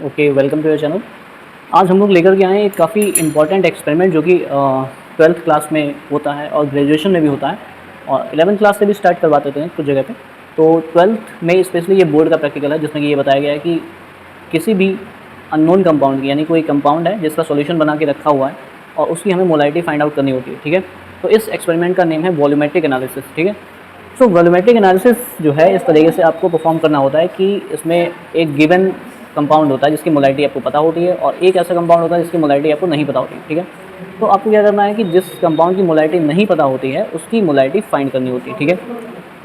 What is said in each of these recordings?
Okay, welcome to your channel. आज हम लोग लेकर के आए हैं एक काफ़ी इम्पॉर्टेंट एक्सपेरिमेंट जो कि 12th क्लास में होता है और ग्रेजुएशन में भी होता है और 11th क्लास से भी स्टार्ट करवा देते हैं कुछ जगह पे। तो 12th में स्पेशली ये बोर्ड का प्रैक्टिकल है जिसमें कि ये बताया गया है कि किसी भी अननोन कंपाउंड की, यानी कोई कंपाउंड है जिसका सॉल्यूशन बना के रखा हुआ है और उसकी हमें मोलारिटी फाइंड आउट करनी होती है। ठीक है, तो इस एक्सपेरिमेंट का नेम है वॉल्यूमेट्रिक एनालिसिस। ठीक है, सो वॉल्यूमेट्रिक एनालिसिस जो है इस तरीके से आपको परफॉर्म करना होता है कि इसमें एक गिवन कंपाउंड होता है जिसकी मोलारिटी आपको पता होती है और एक ऐसा कंपाउंड होता है जिसकी मोलारिटी आपको नहीं पता होती है। ठीक है, तो आपको क्या करना है कि जिस कंपाउंड की मोलारिटी नहीं पता होती है उसकी मोलारिटी फाइंड करनी होती है। ठीक है,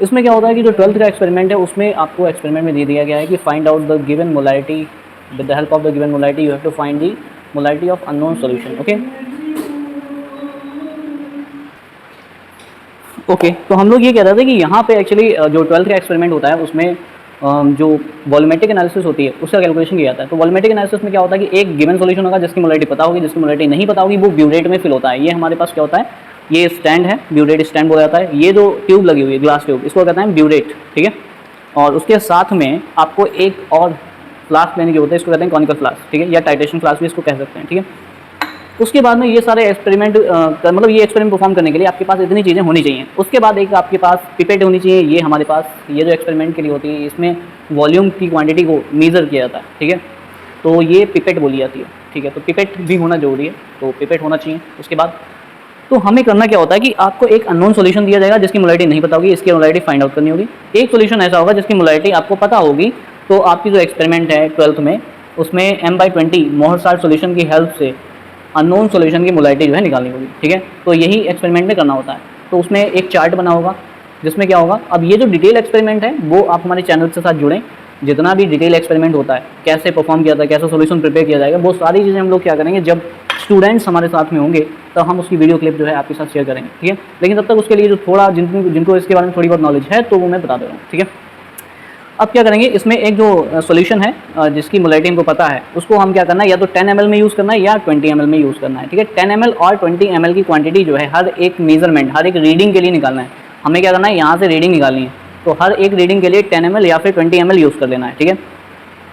इसमें क्या होता है कि जो 12th का एक्सपेरिमेंट है उसमें आपको एक्सपेरिमेंट में दे दिया गया है कि find out the given molarity with the help of the given molarity you have to find the molarity of unknown solution. Okay, तो हम लोग ये कह रहे थे कि यहाँ पे एक्चुअली जो 12th का एक्सपेरिमेंट होता है उसमें जो वॉल्यूमेट्रिक एनालिसिस होती है उसका कैलकुलेशन किया जाता है। तो वॉल्यूमेट्रिक एनालिसिस में क्या होता है कि एक गिवन सॉल्यूशन होगा जिसकी मोलारिटी पता होगी, जिसकी मोलारिटी नहीं पता होगी वो ब्यूरेट में फिल होता है। ये हमारे पास क्या होता है, ये स्टैंड है, ब्यूरेट स्टैंड बोला जाता है। ये जो ट्यूब लगी हुई है, ग्लास ट्यूब, इसको कहते हैं ब्यूरेट। ठीक है, और उसके साथ में आपको एक और फ्लास्क लेने की होता है, इसको कहते हैं कॉनिकल फ्लास्क। ठीक है, या टाइटेशन फ्लास्क भी इसको कह सकते हैं। ठीक है, उसके बाद में ये सारे एक्सपेरिमेंट मतलब ये एक्सपेरिमेंट परफॉर्म करने के लिए आपके पास इतनी चीज़ें होनी चाहिए। उसके बाद एक आपके पास पिपेट होनी चाहिए। ये हमारे पास ये जो एक्सपेरिमेंट के लिए होती है इसमें वॉल्यूम की क्वांटिटी को मेज़र किया जाता है। ठीक है, तो ये पिपेट बोली जाती है। ठीक है, तो पिपेट भी होना जरूरी है, तो पिपेट होना चाहिए। उसके बाद तो हमें करना क्या होता है कि आपको एक अननोन सॉल्यूशन दिया जाएगा जिसकी मोलारिटी नहीं पता होगी, इसकी मोलारिटी फाइंड आउट करनी होगी। एक सॉल्यूशन ऐसा होगा जिसकी मोलारिटी आपको पता होगी, तो आपकी जो एक्सपेरिमेंट है 12th में उसमें m/20 मोहरसाल्ट सॉल्यूशन की हेल्प से अननोन सॉल्यूशन की मोलारिटी जो है निकालनी होगी। ठीक है, तो यही एक्सपेरिमेंट में करना होता है। तो उसमें एक चार्ट बना होगा जिसमें क्या होगा, अब ये जो डिटेल एक्सपेरिमेंट है वो आप हमारे चैनल के साथ जुड़ें। जितना भी डिटेल एक्सपेरिमेंट होता है, कैसे परफॉर्म किया जाता है, कैसे सॉल्यूशन प्रिपेयर किया जाएगा, वो सारी चीज़ें हम लोग क्या करेंगे जब स्टूडेंट्स हमारे साथ में होंगे तो हम उसकी वीडियो क्लिप जो है आपके साथ शेयर करेंगे। ठीक है, लेकिन तब तक उसके लिए जो थोड़ा जिनको इसके बारे में थोड़ी बहुत नॉलेज है तो वो मैं बता दे रहा हूँ। ठीक है, अब क्या करेंगे, इसमें एक जो सॉल्यूशन है जिसकी मोलारिटी हमको पता है उसको हम क्या करना है, या तो 10 ml में यूज़ करना है या 20 ml में यूज़ करना है। ठीक है, 10 ml और 20 ml की क्वांटिटी जो है हर एक मेजरमेंट, हर एक रीडिंग के लिए निकालना है। हमें क्या करना है, यहाँ से रीडिंग निकालनी है, तो हर एक रीडिंग के लिए 10 ml या फिर 20 ml यूज़ कर लेना है। ठीक है,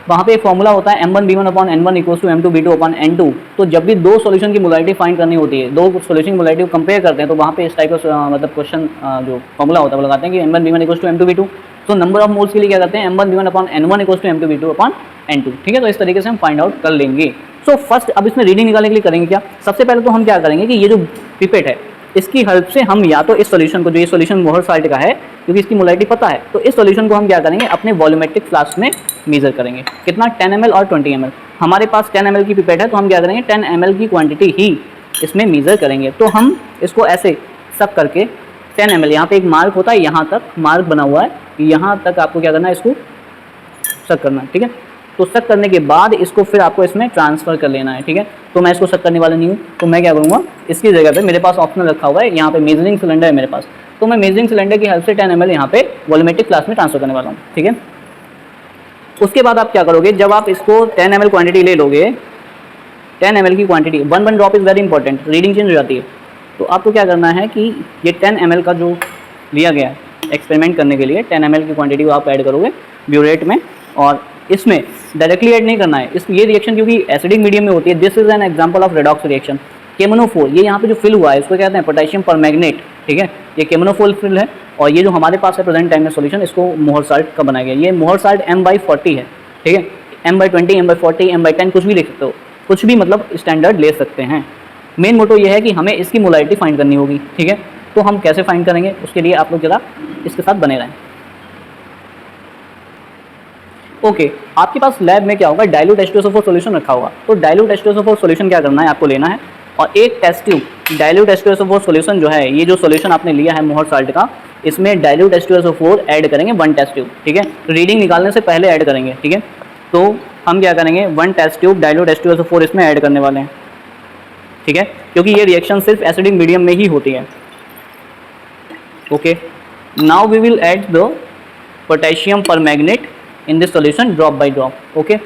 वहाँ पे एक फॉर्मूला होता है m1b1/n1 = m2b2/n2। तो जब भी दो सॉल्यूशन की मोलारिटी फाइंड करनी होती है, दो सॉल्यूशन की मोलारिटी को कंपेयर करते हैं, तो वहाँ पे इस टाइप का मतलब क्वेश्चन जो फॉर्मूला होता है वो लगाते हैं कि m1b1 = m2b2। तो नंबर ऑफ मोल्स के लिए क्या करते हैं, m1b1/n1 = m2b2/n2। ठीक है, तो इस तरीके से हम फाइंड आउट कर लेंगे। सो फर्स्ट अब इसमें रीडिंग निकालने के लिए करेंगे क्या, सबसे पहले तो हम क्या करेंगे कि ये जो पिपेट है इसकी हेल्प से हम या तो इस सॉल्यूशन को, जो ये सॉल्यूशन मोहरसाल्ट का है क्योंकि इसकी मोलारिटी पता है, तो इस सॉल्यूशन को हम क्या करेंगे अपने वॉल्यूमेट्रिक फ्लास्क में मेजर करेंगे। कितना, 10 ml और 20 ml। हमारे पास 10 ml की पिपेट है तो हम क्या करेंगे 10 ml की क्वांटिटी ही इसमें मेजर करेंगे। तो हम इसको ऐसे सब करके 10 ml, यहाँ पे एक मार्क होता है, यहाँ तक मार्क बना हुआ है, यहाँ तक आपको क्या करना है, इसको सक करना है। ठीक है, तो सक करने के बाद इसको फिर आपको इसमें ट्रांसफ़र कर लेना है। ठीक है, तो मैं इसको सक करने वाला नहीं हूँ, तो मैं क्या करूँगा, इसकी जगह पे मेरे पास ऑप्शनल रखा हुआ है, यहाँ पे मेजरिंग सिलेंडर है मेरे पास, तो मैं मेजरिंग सिलेंडर की हेल्प से 10 ml यहाँ पे वॉल्यूमेट्रिक फ्लास्क में ट्रांसफर करने वाला हूँ। ठीक है, उसके बाद आप क्या करोगे, जब आप इसको 10 ml क्वांटिटी ले लोगे, 10 ml की quantity, one drop is very important, reading change हो जाती है। तो आपको क्या करना है कि ये 10 ml का जो लिया गया है एक्सपेरिमेंट करने के लिए, 10 ml की क्वांटिटी को आप ऐड करोगे ब्यूरेट में, और इसमें डायरेक्टली ऐड नहीं करना है। इस ये रिएक्शन क्योंकि एसिडिक मीडियम में होती है, this is an example of redox reaction. केमोनोफोर, ये यहाँ पे जो फिल हुआ है इसको कहते हैं पोटेशियम परमैंगनेट। ठीक है, ये केमोनोफोर फिल है, और ये जो हमारे पास है प्रेजेंट टाइम में सॉल्यूशन, इसको मोहरसाल्ट का बनाया गया। ये मोहरसाल्ट m/40 है। ठीक है, m/20, m/40, m/10 कुछ भी लिख सकते हो, कुछ भी मतलब स्टैंडर्ड ले सकते हैं। मेन मोटो ये है कि हमें इसकी मोलारिटी फाइंड करनी होगी। ठीक है, तो हम कैसे फाइंड करेंगे उसके लिए आप लोग जरा इसके साथ बने रहें। ओके, आपके पास लैब में क्या होगा, डाइल्यूट H2SO4 सॉल्यूशन रखा होगा। तो डाइल्यूट H2SO4 सॉल्यूशन क्या करना है, आपको लेना है और एक test tube dilute H2SO4 solution जो है, ये जो सॉल्यूशन आपने लिया है मोहरसाल्ट का, इसमें डाइल्यूट H2SO4 ऐड करेंगे 1 टेस्ट ट्यूब। ठीक है, रीडिंग निकालने से पहले ऐड करेंगे। ठीक है, तो हम क्या करेंगे 1 टेस्ट ट्यूब डाइल्यूट H2SO4 इसमें ऐड करने वाले हैं। ठीक है, क्योंकि ये रिएक्शन सिर्फ एसिडिक मीडियम में ही होती है। Okay, now we will add the potassium permanganate in this solution drop by drop. Okay,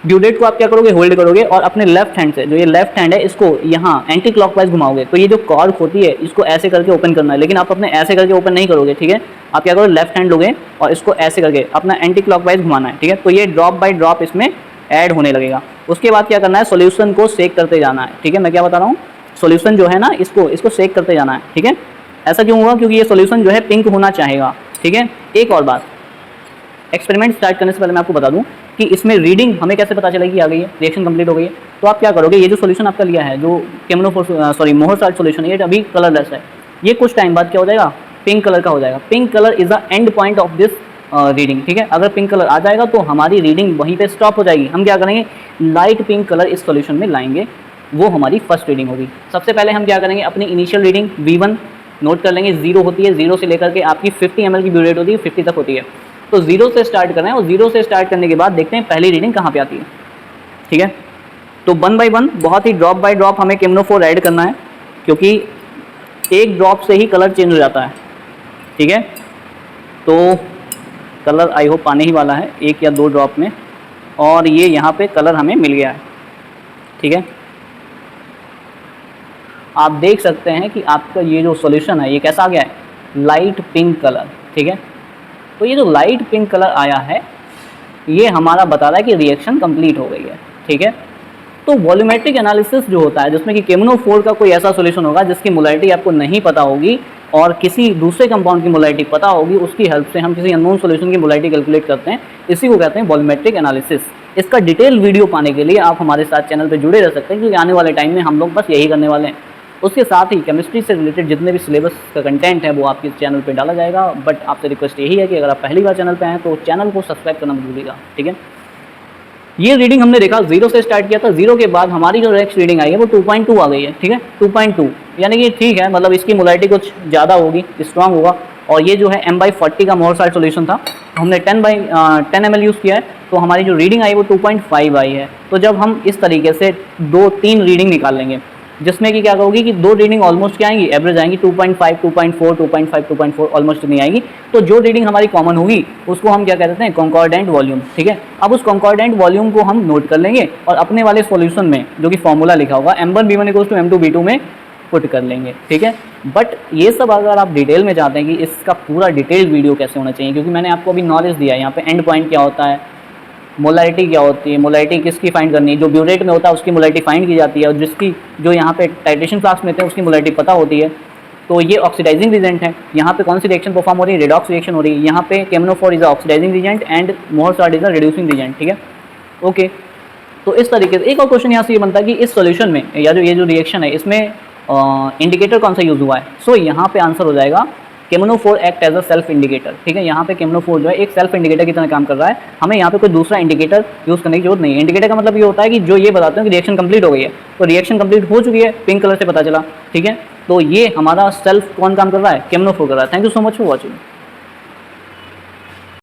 burette को आप क्या करोगे, होल्ड करोगे और अपने लेफ्ट हैंड से, जो ये लेफ्ट हैंड है, इसको यहाँ एंटी क्लॉकवाइज घुमाओगे। तो ये जो कॉर्क होती है इसको ऐसे करके ओपन करना है, लेकिन आप अपने ऐसे करके ओपन नहीं करोगे। ठीक है, आप क्या करोगे, लेफ्ट हैंड लोगे और इसको ऐसे करके अपना एंटी क्लॉकवाइज घुमाना है। ठीक है, तो ये ड्रॉप बाय ड्रॉप इसमें ऐड होने लगेगा। उसके बाद क्या करना है, सॉल्यूशन को सेक करते जाना है। ठीक है, मैं क्या बता रहा हूँ, सॉल्यूशन जो है ना इसको सेक करते जाना है। ठीक है, ऐसा क्यों हुआ, क्योंकि ये सॉल्यूशन जो है पिंक होना चाहेगा। ठीक है, एक और बात, एक्सपेरिमेंट स्टार्ट करने से पहले मैं आपको बता दूं कि इसमें रीडिंग हमें कैसे पता चलेगी आ गई है, रिएक्शन कंप्लीट हो गई है। तो आप क्या करोगे, ये जो सॉल्यूशन आपका लिया है, जो मोहर साल्ट सॉल्यूशन, ये अभी कलरलेस है, ये कुछ टाइम बाद क्या हो जाएगा, पिंक कलर का हो जाएगा। Pink colour is the end point of this reading. ठीक है, अगर पिंक कलर आ जाएगा तो हमारी रीडिंग वहीं पे स्टॉप हो जाएगी। हम क्या करेंगे, लाइट पिंक कलर इस सॉल्यूशन में लाएंगे, वो हमारी फर्स्ट रीडिंग होगी। सबसे पहले हम क्या करेंगे, अपनी इनिशियल रीडिंग V1 नोट कर लेंगे। 0 होती है, 0 से लेकर के आपकी 50 ml की ब्यू रेट होती है, 50 तक होती है। तो 0 से स्टार्ट करना है और 0 से स्टार्ट करने के बाद देखते हैं पहली रीडिंग कहाँ पे आती है। ठीक है, तो 1 by 1 बहुत ही ड्रॉप बाय ड्रॉप हमें केमनोफोर ऐड करना है, क्योंकि एक ड्रॉप से ही कलर चेंज हो जाता है। ठीक है, तो कलर आई होप आने ही वाला है 1 या 2 ड्रॉप में, और ये यहाँ पे कलर हमें मिल गया है। ठीक है, आप देख सकते हैं कि आपका ये जो सॉल्यूशन है ये कैसा आ गया है, लाइट पिंक कलर। ठीक है, तो ये जो लाइट पिंक कलर आया है ये हमारा बता रहा है कि रिएक्शन कंप्लीट हो गई है। ठीक है, तो वॉल्यूमेट्रिक एनालिसिस जो होता है, जिसमें कि केमनोफोर का कोई ऐसा सॉल्यूशन होगा जिसकी मोलैरिटी आपको नहीं पता होगी और किसी दूसरे कंपाउंड की मोलैरिटी पता होगी, उसकी हेल्प से हम किसी अननोन सॉल्यूशन की मोलैरिटी कैलकुलेट करते हैं। इसी को कहते हैं वॉल्यूमेट्रिक एनालिसिस। इसका डिटेल वीडियो पाने के लिए आप हमारे साथ चैनल पर जुड़े रह सकते हैं, क्योंकि आने वाले टाइम में हम लोग बस यही करने वाले हैं। उसके साथ ही केमिस्ट्री से रिलेटेड जितने भी सिलेबस का कंटेंट है वो आपके चैनल पे डाला जाएगा। बट आपसे रिक्वेस्ट यही है कि अगर आप पहली बार चैनल पे आए तो चैनल को सब्सक्राइब करना मत भूलिएगा। ठीक है, ये रीडिंग हमने देखा 0 से स्टार्ट किया था, 0 के बाद हमारी जो नेक्स्ट रीडिंग आई है वो 2.2 आ गई है। ठीक है, 2.2 यानी कि ठीक है, मतलब इसकी मोलैरिटी कुछ ज़्यादा होगी, स्ट्रांग होगा। और ये जो है M/40 का मोहर साल्ट सॉल्यूशन था, हमने 10 ml यूज़ किया है, तो हमारी जो रीडिंग आई वो 2.5 आई है। तो जब हम इस तरीके से 2-3 रीडिंग निकाल लेंगे, जिसमें कि क्या होगी कि 2 रीडिंग ऑलमोस्ट क्या आएंगी, एवरेज आएंगी 2.5, 2.4, 2.5, 2.4 ऑलमोस्ट नहीं आएगी। तो जो रीडिंग हमारी कॉमन होगी उसको हम क्या कहते हैं, कॉन्कॉर्डेंट वॉल्यूम। ठीक है, अब उस कॉन्कॉर्डेंट वॉल्यूम को हम नोट कर लेंगे और अपने वाले सॉल्यूशन में जो कि फॉर्मूला लिखा होगा M1V1 = M2V2 में पुट कर लेंगे। ठीक है, बट ये सब अगर आप डिटेल में चाहते हैं कि इसका पूरा डिटेल वीडियो कैसे होना चाहिए, क्योंकि मैंने आपको अभी नॉलेज दिया है यहाँ पे एंड पॉइंट क्या होता है, मोलैरिटी क्या होती है, मोलैरिटी किसकी फाइंड करनी है, जो ब्यूरेट में होता है उसकी मोलैरिटी फाइंड की जाती है, और जिसकी जो यहाँ पे टाइट्रेशन फ्लास्क में थे उसकी मोलैरिटी पता होती है। तो ये ऑक्सीडाइजिंग रिएजेंट है, यहाँ पे कौन सी रिएक्शन परफॉर्म हो रही है, रेडॉक्स रिएक्शन हो रही है। यहाँ पे केमनोफोर is a oxidising reagent and Mohr salt is a reducing reagent. ठीक है, ओके, तो इस तरीके से एक और क्वेश्चन यहाँ से ये बनता है कि इस सॉल्यूशन में या जो ये जो रिएक्शन है इसमें इंडिकेटर कौन सा यूज़ हुआ है। सो यहाँ पे आंसर हो जाएगा केमनोफोर act as a self indicator. ठीक है, यहाँ पे केमनोफोर जो है एक सेल्फ इंडिकेटर की तरह काम कर रहा है, हमें यहाँ पे कोई दूसरा इंडिकेटर यूज़ करने की जरूरत नहीं है। इंडिकेटर का मतलब ये होता है कि जो ये बताते हैं कि रिएक्शन कंप्लीट हो गई है, तो रिएक्शन कंप्लीट हो चुकी है, पिंक कलर से पता चला। ठीक है, तो ये हमारा सेल्फ कौन काम कर रहा है, केमनोफोर कर रहा है। Thank you so much for watching.